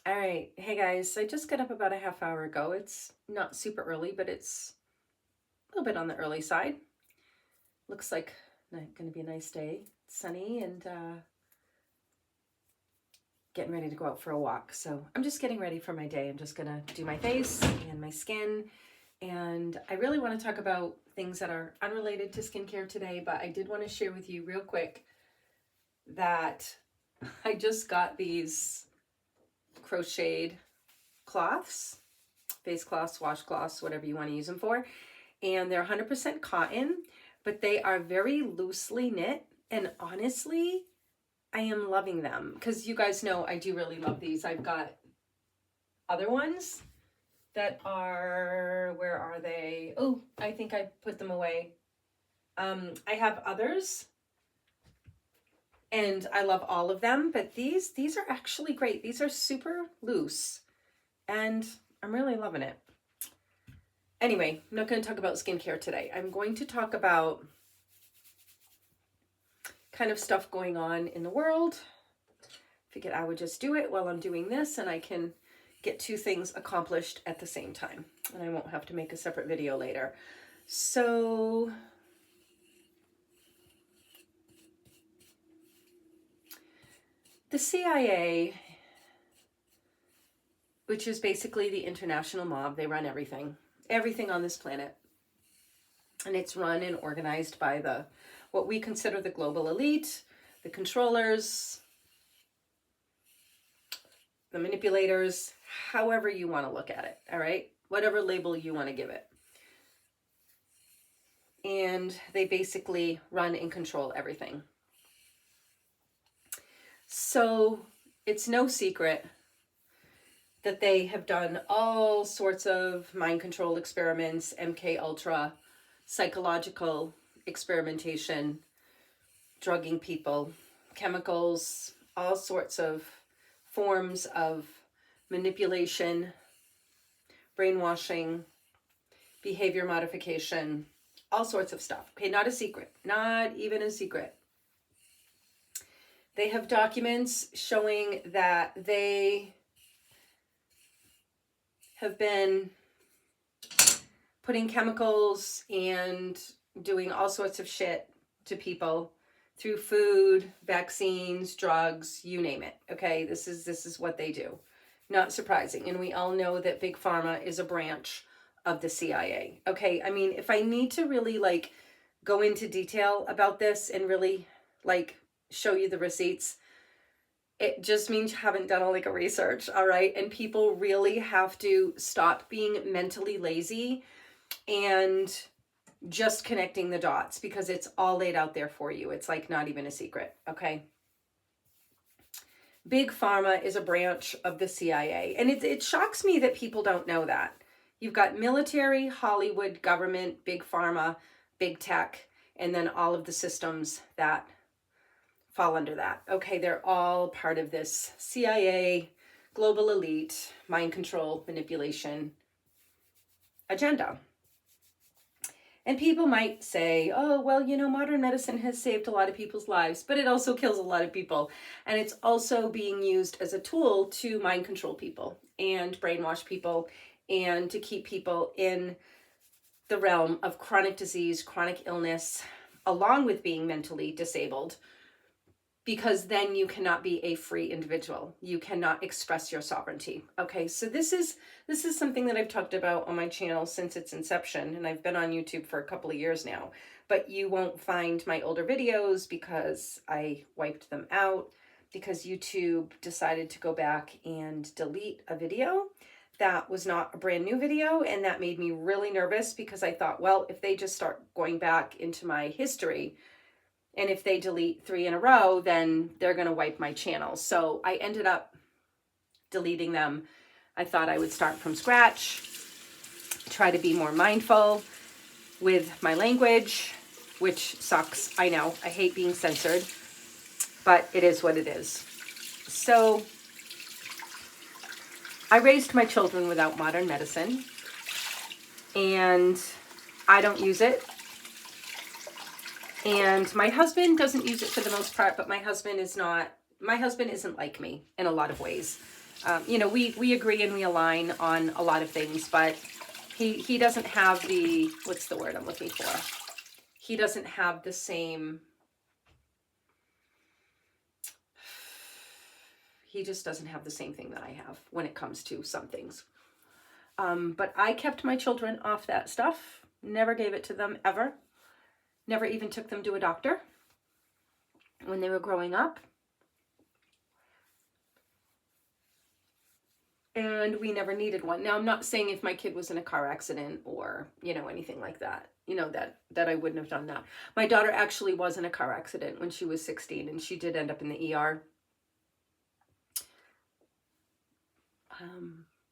All right. Hey guys, I just got up about a half hour ago. It's not super early, but it's a little bit on the early side. Looks like going to be a nice day. It's sunny and getting ready to go out for a walk. So I'm just getting ready for my day. I'm just going to do my face and my skin. And I really want to talk about things that are unrelated to skincare today, but I did want to share with you real quick that I just got these crocheted cloths, face cloths, washcloths, whatever you want to use them for. And they're 100% cotton, but they are very loosely knit. And honestly, I am loving them because you guys know I do really love these. I've got other ones that are, where are they? Oh, I think I put them away. I have others and I love all of them, but these are actually great. These are super loose and I'm really loving it. Anyway, I'm not going to talk about skincare today. I'm going to talk about kind of stuff going on in the world. Figured I would just do it while I'm doing this and I can get two things accomplished at the same time. And I won't have to make a separate video later. So the CIA, which is basically the international mob, they run everything on this planet. And it's run and organized by what we consider the global elite, the controllers, the manipulators, however you want to look at it, all right? Whatever label you want to give it. And they basically run and control everything. So it's no secret that they have done all sorts of mind control experiments, MK Ultra, psychological experimentation, drugging people, chemicals, all sorts of forms of manipulation, brainwashing, behavior modification, all sorts of stuff. Okay, not a secret, not even a secret. They have documents showing that they have been putting chemicals and doing all sorts of shit to people through food, vaccines, drugs, you name it. Okay, this is what they do. Not surprising. And we all know that Big Pharma is a branch of the CIA. Okay, I mean, if I need to really like go into detail about this and really like show you the receipts, it just means you haven't done a research, all right? And people really have to stop being mentally lazy and just connecting the dots because it's all laid out there for you. It's like not even a secret, okay? Big Pharma is a branch of the CIA. And it shocks me that people don't know that. You've got military, Hollywood, government, Big Pharma, big tech, and then all of the systems that fall under that. Okay, they're all part of this CIA, global elite, mind control, manipulation agenda. And people might say, oh, well, you know, modern medicine has saved a lot of people's lives, but it also kills a lot of people. And it's also being used as a tool to mind control people and brainwash people and to keep people in the realm of chronic disease, chronic illness, along with being mentally disabled, because then you cannot be a free individual. You cannot express your sovereignty. Okay, so this is something that I've talked about on my channel since its inception, and I've been on YouTube for a couple of years now, but you won't find my older videos because I wiped them out because YouTube decided to go back and delete a video that was not a brand new video, and that made me really nervous because I thought, well, if they just start going back into my history, and if they delete 3 in a row, then they're going to wipe my channel. So I ended up deleting them. I thought I would start from scratch, try to be more mindful with my language, which sucks. I know, I hate being censored, but it is what it is. So I raised my children without modern medicine, and I don't use it. And my husband doesn't use it for the most part, but my husband isn't like me in a lot of ways. You know, we agree and we align on a lot of things, but he doesn't have the, what's the word I'm looking for? He doesn't have the same, he just doesn't have the same thing that I have when it comes to some things. But I kept my children off that stuff, never gave it to them ever, never even took them to a doctor when they were growing up. And we never needed one. Now, I'm not saying if my kid was in a car accident or, you know, anything like that, you know, that I wouldn't have done that. My daughter actually was in a car accident when she was 16, and she did end up in the ER.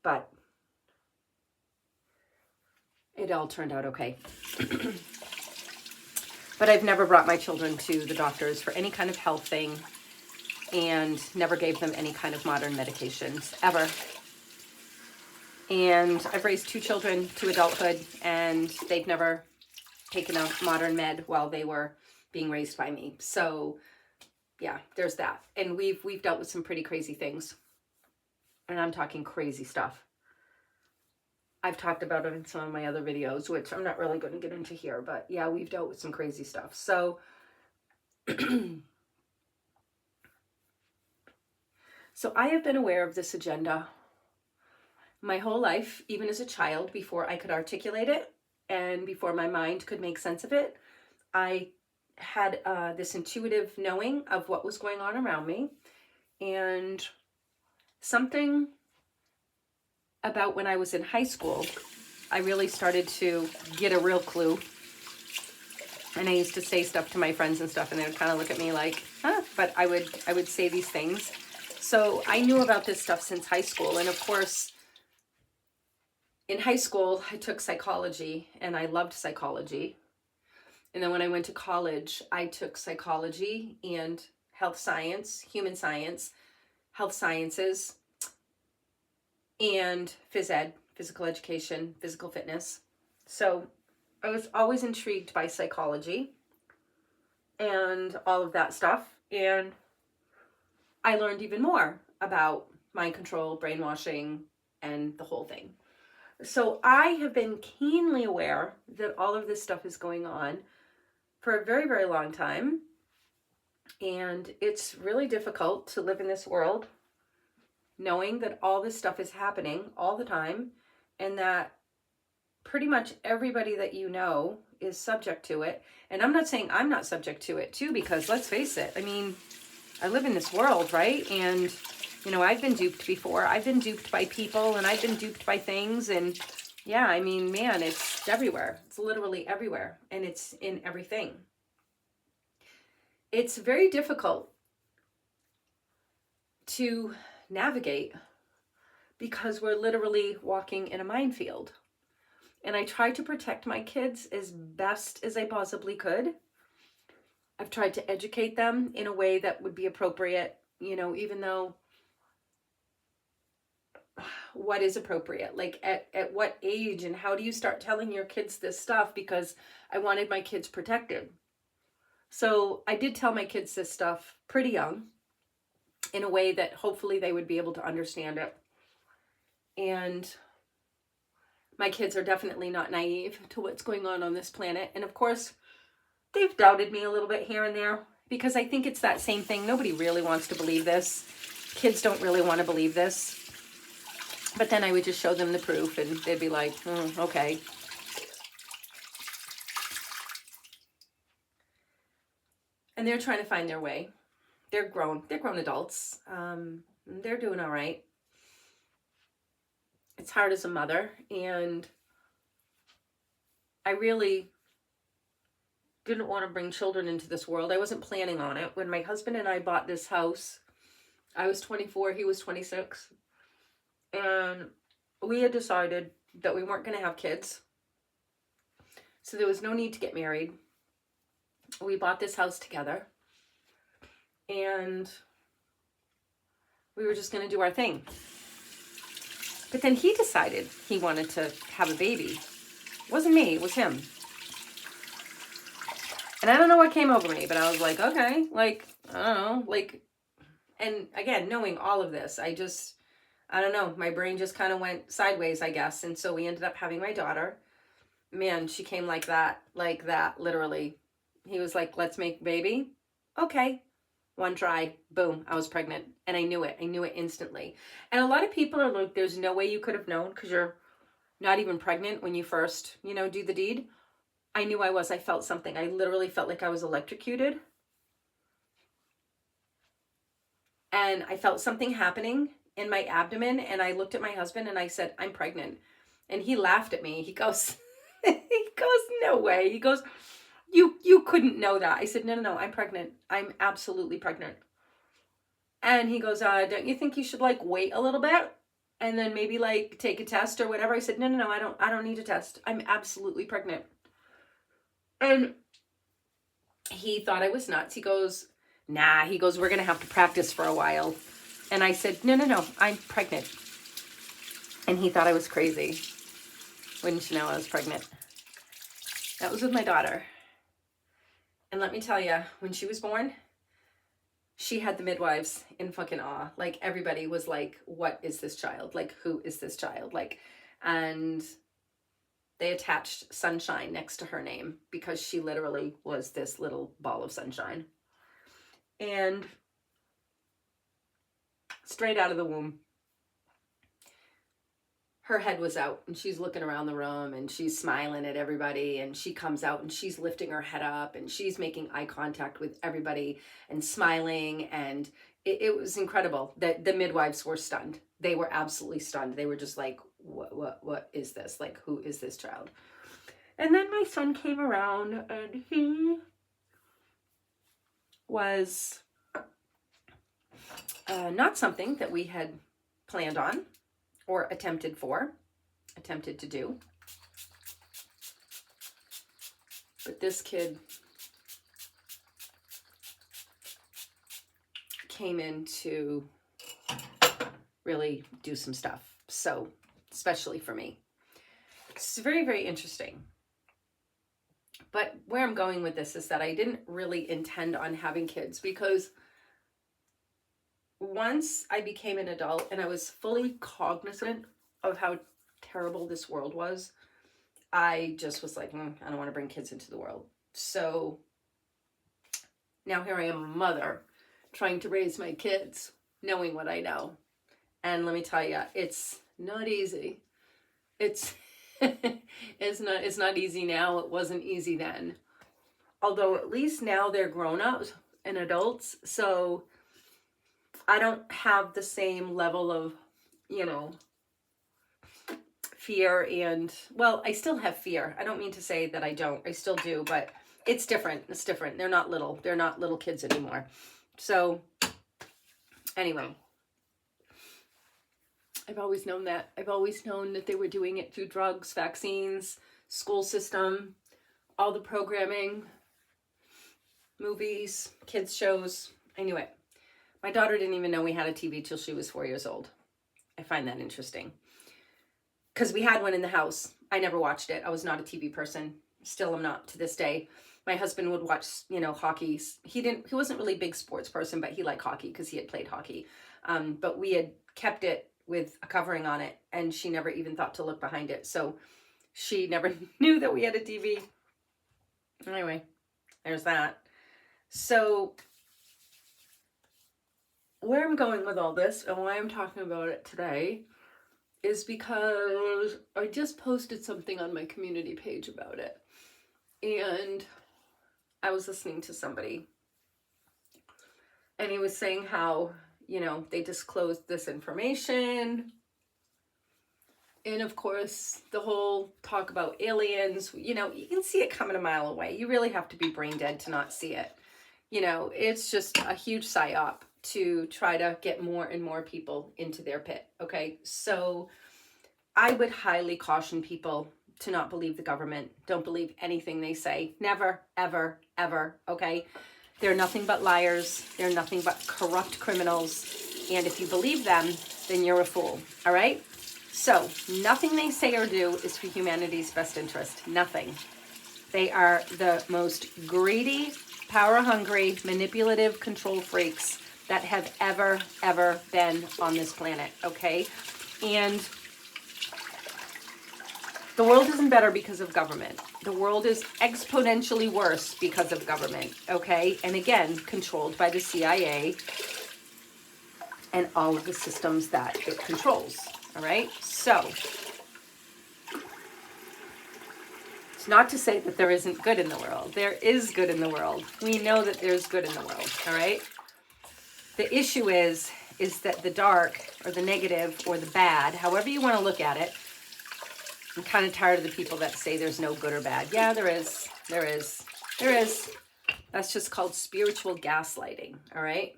But it all turned out okay. But I've never brought my children to the doctors for any kind of health thing, and never gave them any kind of modern medications, ever. And I've raised 2 children to adulthood, and they've never taken a modern med while they were being raised by me. So yeah, there's that. And we've dealt with some pretty crazy things. And I'm talking crazy stuff. I've talked about it in some of my other videos, which I'm not really going to get into here, but yeah, we've dealt with some crazy stuff. So so I have been aware of this agenda my whole life, even as a child, before I could articulate it and before my mind could make sense of it. I had this intuitive knowing of what was going on around me, and something about when I was in high school, I really started to get a real clue. And I used to say stuff to my friends and stuff, and they would kind of look at me like, huh? But I would say these things. So I knew about this stuff since high school. And of course, in high school, I took psychology, and I loved psychology. And then when I went to college, I took psychology and health science, human science, health sciences, and phys ed, physical education, physical fitness. So I was always intrigued by psychology and all of that stuff. And I learned even more about mind control, brainwashing, and the whole thing. So I have been keenly aware that all of this stuff is going on for a very, very long time. And it's really difficult to live in this world knowing that all this stuff is happening all the time, and that pretty much everybody that you know is subject to it. And I'm not saying I'm not subject to it too, because let's face it, I mean, I live in this world, right? And, you know, I've been duped before. I've been duped by people, and I've been duped by things. And yeah, I mean, man, it's everywhere. It's literally everywhere. And it's in everything. It's very difficult to navigate because we're literally walking in a minefield. And I tried to protect my kids as best as I possibly could. I've tried to educate them in a way that would be appropriate, you know, even though what is appropriate? Like at what age, and how do you start telling your kids this stuff? Because I wanted my kids protected. So I did tell my kids this stuff pretty young, in a way that hopefully they would be able to understand it. And my kids are definitely not naive to what's going on this planet. And of course, they've doubted me a little bit here and there, because I think it's that same thing. Nobody really wants to believe this. Kids don't really want to believe this. But then I would just show them the proof, and they'd be like, okay. And they're trying to find their way. They're grown adults. They're doing all right. It's hard as a mother, and I really didn't want to bring children into this world. I wasn't planning on it. When my husband and I bought this house, I was 24, he was 26, and we had decided that we weren't going to have kids. So there was no need to get married. We bought this house together, and we were just going to do our thing. But then he decided he wanted to have a baby. It wasn't me, it was him. And I don't know what came over me, but I was like, okay, like, I don't know, like, and again, knowing all of this, I just, I don't know, my brain just kind of went sideways, I guess. And so we ended up having my daughter. Man, she came like that, literally. He was like, let's make baby. Okay. One try, boom, I was pregnant. And I knew it. I knew it instantly. And a lot of people are like, there's no way you could have known because you're not even pregnant when you first, do the deed. I knew I was. I felt something. I literally felt like I was electrocuted. And I felt something happening in my abdomen. And I looked at my husband and I said, I'm pregnant. And he laughed at me. He goes, no way. He goes, you couldn't know that. I said, no, I'm pregnant. I'm absolutely pregnant. And he goes, don't you think you should like wait a little bit and then maybe like take a test or whatever? I said, no, I don't need a test. I'm absolutely pregnant. And he thought I was nuts. He goes, nah, he goes, we're going to have to practice for a while. And I said, no, I'm pregnant. And he thought I was crazy. Wouldn't you know I was pregnant? That was with my daughter. And let me tell you, when she was born, she had the midwives in fucking awe. Like everybody was like, what is this child? Like, who is this child? Like, and they attached sunshine next to her name because she literally was this little ball of sunshine. And straight out of the womb, her head was out and she's looking around the room and she's smiling at everybody, and she comes out and she's lifting her head up and she's making eye contact with everybody and smiling. And it was incredible. That the midwives were stunned. They were absolutely stunned. They were just like, what is this? Like, who is this child? And then my son came around and he was not something that we had planned on or attempted to do. But this kid came in to really do some stuff. So, especially for me. It's very, very interesting. But where I'm going with this is that I didn't really intend on having kids, because once I became an adult and I was fully cognizant of how terrible this world was, I just was like, I don't want to bring kids into the world. So now here I am, a mother, trying to raise my kids, knowing what I know. And let me tell you, it's not easy. It's it's not easy now. It wasn't easy then. Although at least now they're grown-ups and adults, so I don't have the same level of, fear. And, well, I still have fear. I don't mean to say that I don't. I still do, but it's different. It's different. They're not little. They're not little kids anymore. So, anyway, I've always known that. I've always known that they were doing it through drugs, vaccines, school system, all the programming, movies, kids shows. I knew it. My daughter didn't even know we had a TV till she was 4 years old. I find that interesting. Because we had one in the house. I never watched it. I was not a TV person. Still am not to this day. My husband would watch, hockey. He wasn't really a big sports person, but he liked hockey because he had played hockey. But we had kept it with a covering on it, and she never even thought to look behind it. So she never knew that we had a TV. Anyway, there's that. So where I'm going with all this and why I'm talking about it today is because I just posted something on my community page about it. And I was listening to somebody, and he was saying how, they disclosed this information. And of course, the whole talk about aliens, you can see it coming a mile away. You really have to be brain dead to not see it. It's just a huge psyop to try to get more and more people into their pit. Okay. So I would highly caution people to not believe the government. Don't believe anything they say. Never, ever, ever. Okay. They're nothing but liars. They're nothing but corrupt criminals. And if you believe them, then you're a fool. All right. So nothing they say or do is for humanity's best interest. Nothing. They are the most greedy, power-hungry, manipulative control freaks that have ever been on this planet, okay? And the world isn't better because of government. The world is exponentially worse because of government, okay? And again, controlled by the CIA and all of the systems that it controls, all right? So, it's not to say that there isn't good in the world. There is good in the world. We know that there's good in the world, all right? The issue is that the dark or the negative or the bad, however you want to look at it, I'm kind of tired of the people that say there's no good or bad. Yeah, there is. There is. There is. That's just called spiritual gaslighting, all right?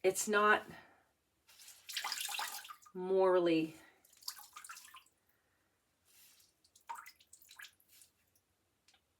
It's not morally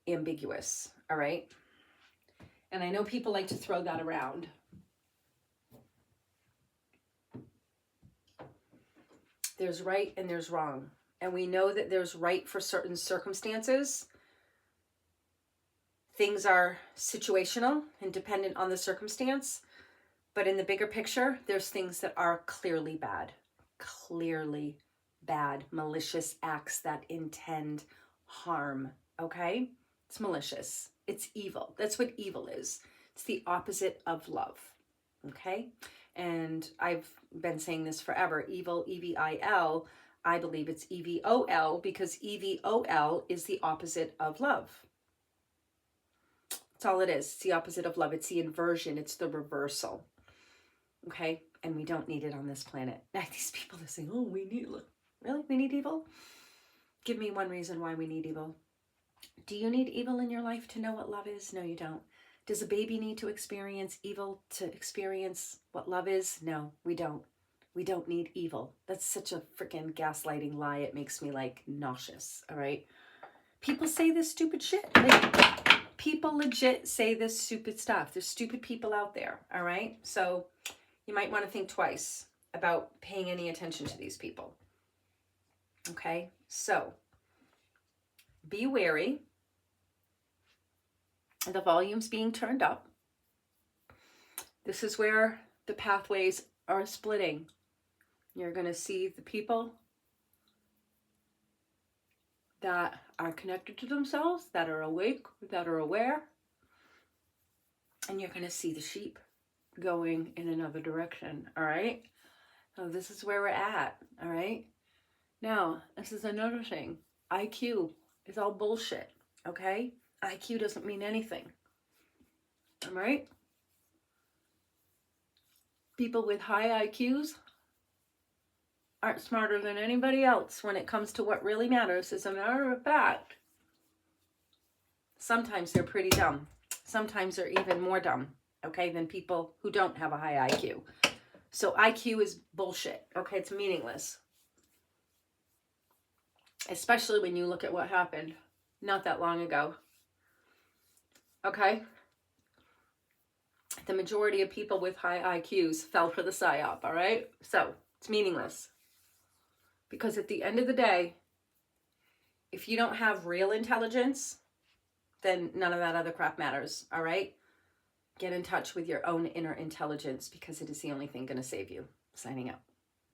ambiguous, all right? And I know people like to throw that around. There's right and there's wrong. And we know that there's right for certain circumstances. Things are situational and dependent on the circumstance. But in the bigger picture, there's things that are clearly bad. Clearly bad. Malicious acts that intend harm. Okay? It's malicious. It's evil. That's what evil is. It's the opposite of love. Okay? And I've been saying this forever. Evil, E-V-I-L. I believe it's E-V-O-L because E-V-O-L is the opposite of love. That's all it is. It's the opposite of love. It's the inversion. It's the reversal. Okay? And we don't need it on this planet. Now, these people are saying, oh, we need, really? We need evil? Give me one reason why we need evil. Do you need evil in your life to know what love is? No, you don't. Does a baby need to experience evil to experience what love is? No, we don't. We don't need evil. That's such a freaking gaslighting lie. It makes me like nauseous, all right? People say this stupid shit. Like, people legit say this stupid stuff. There's stupid people out there, all right? So you might want to think twice about paying any attention to these people, okay? So be wary. The volume's being turned up. This is where the pathways are splitting. You're going to see the people that are connected to themselves, that are awake, that are aware. And you're going to see the sheep going in another direction, all right? So this is where we're at, all right? Now, this is another thing. IQ is all bullshit, okay? IQ doesn't mean anything, all right? People with high IQs aren't smarter than anybody else when it comes to what really matters. As a matter of fact, sometimes they're pretty dumb. Sometimes they're even more dumb, okay, than people who don't have a high IQ. So IQ is bullshit, okay? It's meaningless. Especially when you look at what happened not that long ago. Okay? The majority of people with high IQs fell for the psyop, all right? So, it's meaningless. Because at the end of the day, if you don't have real intelligence, then none of that other crap matters, all right? Get in touch with your own inner intelligence because it is the only thing going to save you. Signing out.